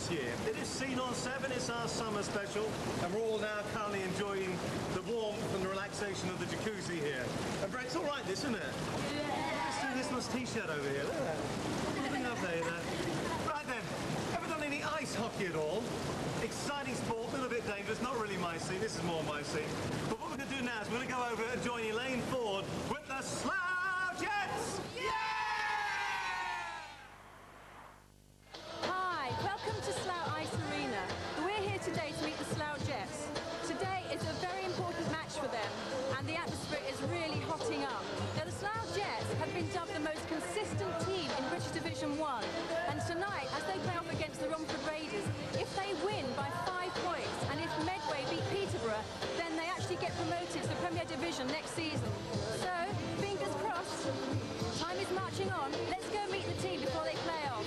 this year. It is Scene on 7, it's our summer special, and we're all now currently enjoying the warmth and the relaxation of the jacuzzi here. And Brett, it's all right, this, isn't it? Yeah. Let's do this nice t-shirt over here. Look at that. Nothing up there. Right then, ever done any ice hockey at all? Exciting sport, a little bit dangerous, not really my scene, this is more my scene. But what we're going to do now is we're going to go over and join Elaine Ford with the Slough Jets! Yeah! Hi, welcome to Slough Ice Arena. We're here today to meet the Slough Jets. Today is a very important match for them, and the atmosphere is really hotting up. Now, the Slough Jets have been dubbed the most consistent team in British Division 1, and tonight, as they play off against the Romford Raiders, if they win by 5 points, and if Medway beat Peterborough, then they actually get promoted to the Premier Division next season. So, fingers crossed, time is marching on. Let's go meet the team before they play off.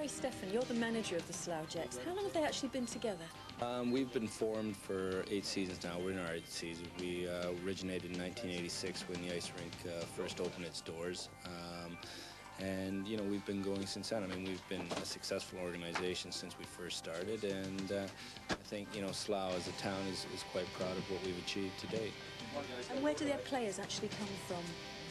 Stefan, you're the manager of the Slough Jets. How long have they actually been together? We've been formed for 8 seasons now. We're in our 8th season. We originated in 1986 when the ice rink first opened its doors. And, you know, we've been going since then. I mean, we've been a successful organization since we first started. And I think, you know, Slough as a town is quite proud of what we've achieved to date. And where do their players actually come from?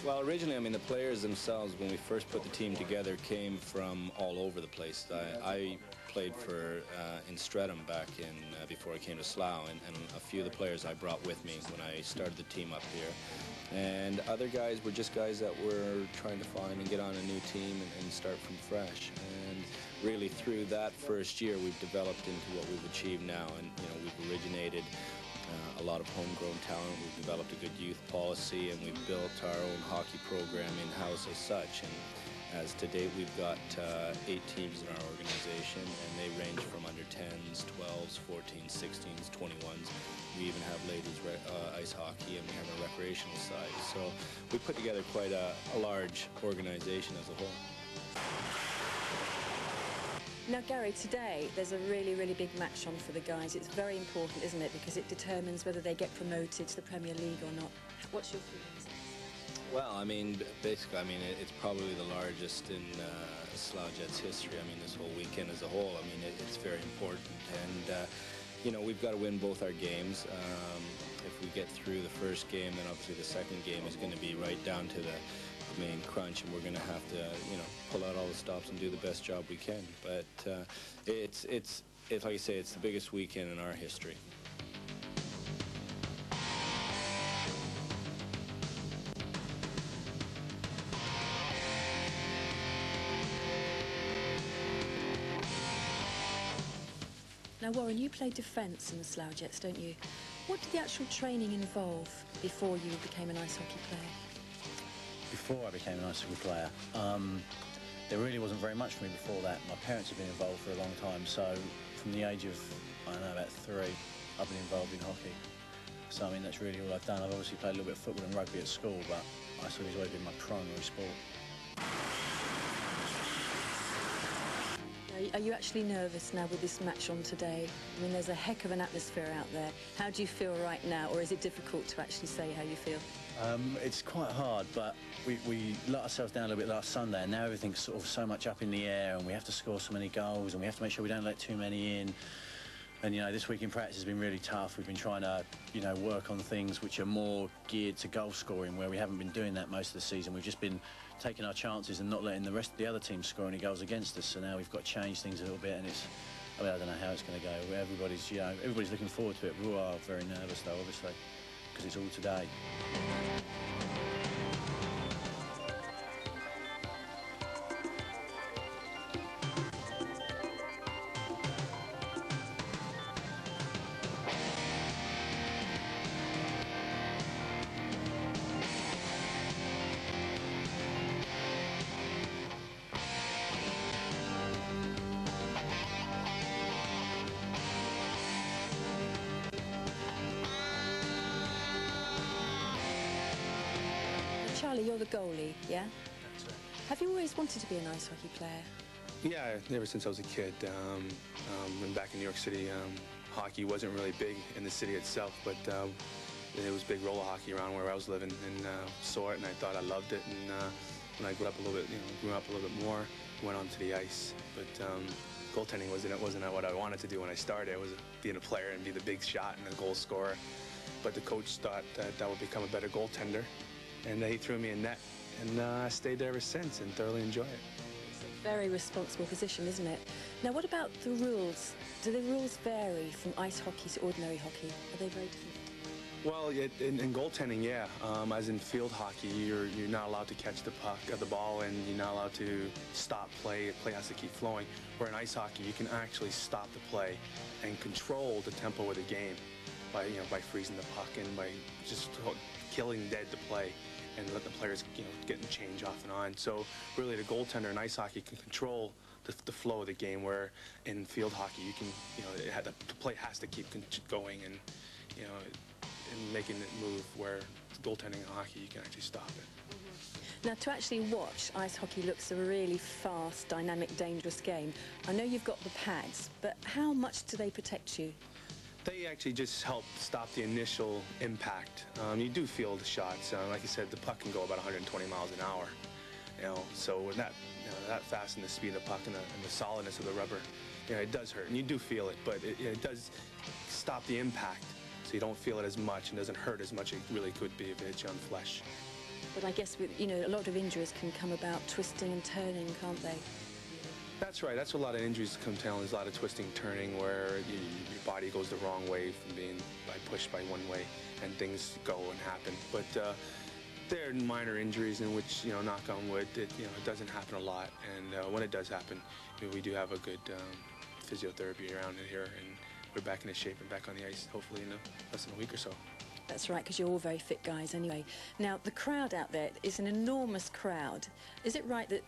Well, originally, I mean, the players themselves, when we first put the team together, came from all over the place. I played for in Streatham back in before I came to Slough, and a few of the players I brought with me when I started the team up here. And other guys were just guys that were trying to find and get on a new team and start from fresh. And really, through that first year, we've developed into what we've achieved now, and you know, we've originated a lot of homegrown talent. We've developed a good youth policy, and we've built our own hockey program in-house as such. And as to date, we've got 8 teams in our organization, and they range from under 10s, 12s, 14s, 16s, 21s. We even have ladies ice hockey, and we have a recreational side. So we put together quite a large organization as a whole. Now, Gary, today there's a really, really big match on for the guys. It's very important, isn't it? Because it determines whether they get promoted to the Premier League or not. What's your feelings? Well, I mean, basically, I mean, it's probably the largest in Slough Jets history. I mean, this whole weekend as a whole, I mean, it's very important. And, you know, we've got to win both our games. If we get through the first game, then obviously the second game is going to be right down to the main crunch, and we're going to have to, you know, pull out all the stops and do the best job we can. But it's like I say, it's the biggest weekend in our history. Now, Warren, you play defence in the Slough Jets, don't you? What did the actual training involve before you became an ice hockey player? Before I became an ice hockey player, there really wasn't very much for me before that. My parents have been involved for a long time, so from the age of, I don't know, about 3, I've been involved in hockey. So, I mean, that's really all I've done. I've obviously played a little bit of football and rugby at school, but ice hockey's always been my primary sport. Are you actually nervous now with this match on today? I mean, there's a heck of an atmosphere out there. How do you feel right now, or is it difficult to actually say how you feel? It's quite hard, but we let ourselves down a little bit last Sunday, and now everything's sort of so much up in the air, and we have to score so many goals, and we have to make sure we don't let too many in. And, you know, this week in practice has been really tough. We've been trying to, you know, work on things which are more geared to goal scoring, where we haven't been doing that most of the season. We've just been taking our chances and not letting the rest of the other teams score any goals against us. So now we've got to change things a little bit, and it's, I mean, I don't know how it's going to go. Everybody's, you know, everybody's looking forward to it. We all are very nervous, though, obviously. because it's all today. Charlie, you're the goalie, yeah? That's right. Have you always wanted to be an ice hockey player? Yeah, ever since I was a kid. And back in New York City, hockey wasn't really big in the city itself, but it was big roller hockey around where I was living, and saw it, and I thought I loved it. And when I grew up a little bit more, went onto the ice. But goaltending wasn't what I wanted to do when I started. It was being a player and be the big shot and the goal scorer. But the coach thought that I would become a better goaltender, and he threw me in net, and I stayed there ever since and thoroughly enjoy it. It's a very responsible position, isn't it? Now, what about the rules? Do the rules vary from ice hockey to ordinary hockey? Are they very different? Well, in goaltending, yeah. As in field hockey, you're not allowed to catch the puck or the ball, and you're not allowed to stop play. Play has to keep flowing. Where in ice hockey, you can actually stop the play and control the tempo of the game by freezing the puck and by just killing dead the play and let the players get and change off and on. So really, the goaltender in ice hockey can control the flow of the game. Where in field hockey, you can the play has to keep going and and making it move, where goaltending in hockey, you can actually stop it. Now, to actually watch ice hockey looks a really fast, dynamic, dangerous game. I know you've got the pads, but how much do they protect you? They actually just help stop the initial impact. You do feel the shots. Like I said, the puck can go about 120 miles an hour. So when that fast and the speed of the puck and the solidness of the rubber, it does hurt, and you do feel it. But it does stop the impact, so you don't feel it as much and doesn't hurt as much as it really could be if it hits you on flesh. But I guess with, a lot of injuries can come about twisting and turning, can't they? That's right. That's what a lot of injuries come down. There's a lot of twisting, turning, where your body goes the wrong way from being pushed by one way, and things go and happen. But they're minor injuries in which, knock on wood, it doesn't happen a lot. And when it does happen, we do have a good physiotherapy around it here, and we're back into shape and back on the ice, hopefully in less than a week or so. That's right, because you're all very fit guys anyway. Now, the crowd out there is an enormous crowd. Is it right that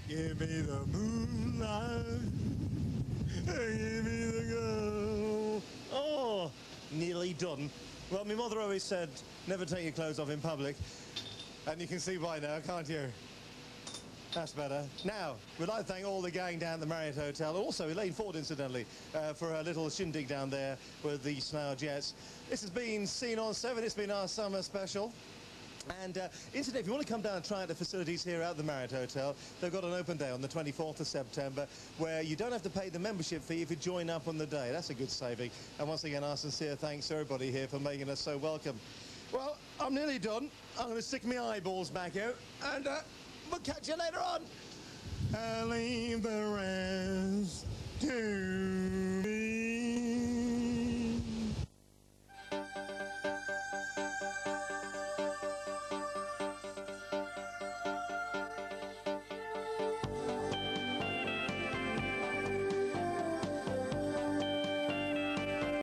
give me the moonlight, give me the girl. Oh, nearly done. Well, my mother always said, never take your clothes off in public. And you can see why now, can't you? That's better. Now, we'd like to thank all the gang down at the Marriott Hotel, also Elaine Ford, incidentally, for a little shindig down there with the Slough Jets. This has been Scene on 7. It's been our summer special. And incidentally, if you want to come down and try out the facilities here at the Marriott Hotel, they've got an open day on the 24th of September where you don't have to pay the membership fee if you join up on the day. That's a good saving. And once again, our sincere thanks to everybody here for making us so welcome. Well, I'm nearly done. I'm going to stick my eyeballs back out, and we'll catch you later on. I'll leave the rest to me.